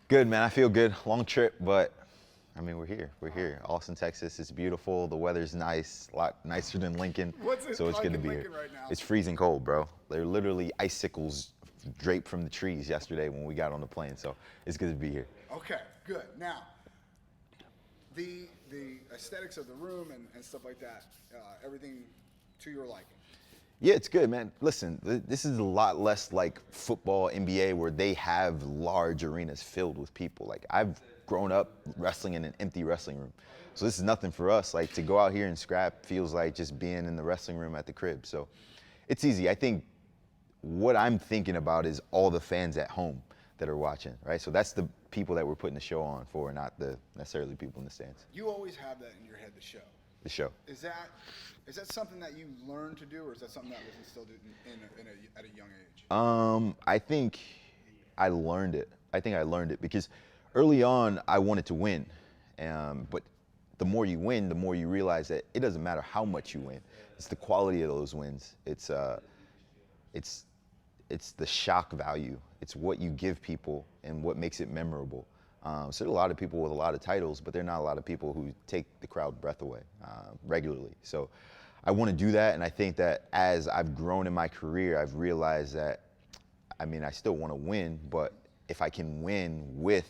Good, man. I feel good. Long trip, but I mean, we're here. We're here. Austin, Texas. It's beautiful. The weather's nice. A lot nicer than Lincoln. What's it So it's like good to in be Lincoln here. right now? It's freezing cold, bro. They're literally icicles draped from the trees yesterday when we got on the plane. So it's good to be here. Okay, good. Now, the aesthetics of the room and stuff like that, everything to your liking. Yeah, it's good, man. Listen, this is a lot less like football, NBA, where they have large arenas filled with people. Like, I've grown up wrestling in an empty wrestling room. So this is nothing for us. Like, to go out here and scrap feels like just being in the wrestling room at the crib. So it's easy. I think what I'm thinking about is all the fans at home that are watching, right? So that's the people that we're putting the show on for, not the necessarily people in the stands. You always have that in your head, the show. The show. Is that something that you learned to do, or is that something that was instilled at a young age? I think I learned it. Because early on I wanted to win, but the more you win, the more you realize that it doesn't matter how much you win. It's the quality of those wins. It's the shock value. It's what you give people and what makes it memorable. So there are a lot of people with a lot of titles, but there are not a lot of people who take the crowd breath away regularly. So I want to do that, and I think that as I've grown in my career, I've realized that, I mean, I still want to win, but if I can win with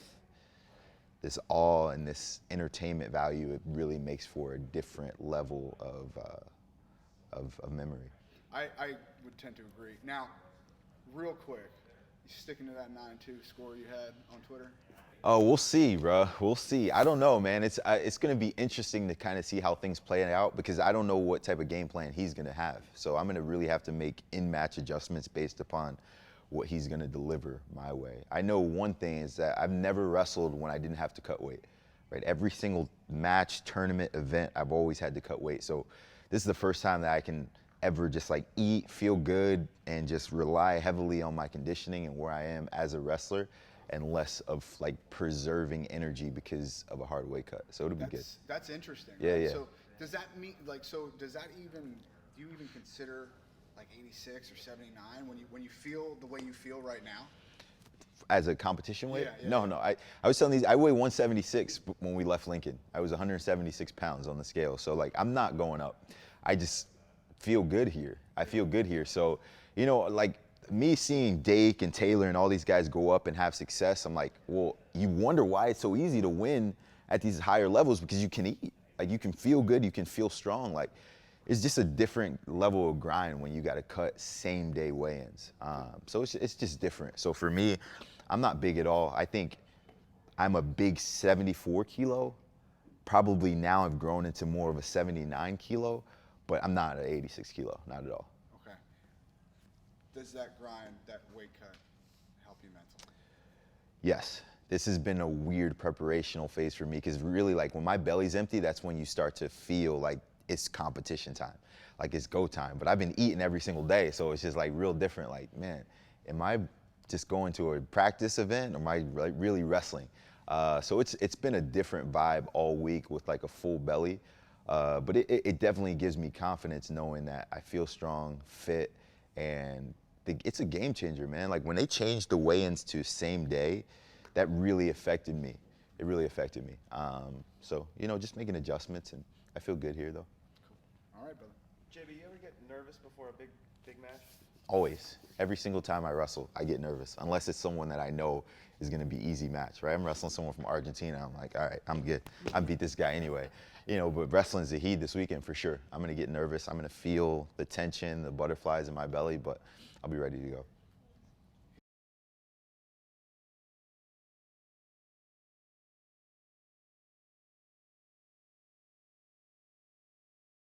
this awe and this entertainment value, it really makes for a different level of memory. I would tend to agree. Now, real quick, you sticking to that 9-2 score you had on Twitter? Oh, we'll see, bro. We'll see. I don't know, man. It's going to be interesting to kind of see how things play out because I don't know what type of game plan he's going to have. So I'm going to really have to make in-match adjustments based upon what he's going to deliver my way. I know one thing is that I've never wrestled when I didn't have to cut weight, right? Every single match, tournament, event, I've always had to cut weight. So this is the first time that I can ever just like eat, feel good, and just rely heavily on my conditioning and where I am as a wrestler, and less of like preserving energy because of a hard weight cut. So it'll be good. That's interesting. Yeah, right? yeah. So does that mean do you even consider like 86 or 79 when you feel the way you feel right now? As a competition weight? Yeah. No. I was telling these, I weigh 176 when we left Lincoln. I was 176 pounds on the scale. So like, I'm not going up. I just feel good here. I feel good here. So, you know, like me seeing Dake and Taylor and all these guys go up and have success, I'm like, well, you wonder why it's so easy to win at these higher levels because you can eat. Like, you can feel good, you can feel strong. Like, it's just a different level of grind when you got to cut same day weigh-ins. So it's just different. So for me, I'm not big at all. I think I'm a big 74 kilo. Probably now I've grown into more of a 79 kilo, but I'm not an 86 kilo, not at all. Okay. Does that grind, that weight cut, help you mentally? Yes. This has been a weird preparational phase for me because really, like, when my belly's empty, that's when you start to feel like it's competition time, like it's go time. But I've been eating every single day, so it's just like real different. Like, man, am I just going to a practice event or am I like really wrestling? So it's been a different vibe all week with like a full belly. But it definitely gives me confidence knowing that I feel strong, fit, and it's a game changer, man. Like, when they changed the weigh-ins to same day, that really affected me. It really affected me. So, you know, just making adjustments, and I feel good here, though. Cool. All right, brother. JB, you ever get nervous before a big match? Always. Every single time I wrestle, I get nervous, unless it's someone that I know is going to be easy match, right? I'm wrestling someone from Argentina. I'm like, all right, I'm good. I beat this guy anyway. You know, but wrestling's the heat this weekend for sure. I'm going to get nervous. I'm going to feel the tension, the butterflies in my belly, but I'll be ready to go.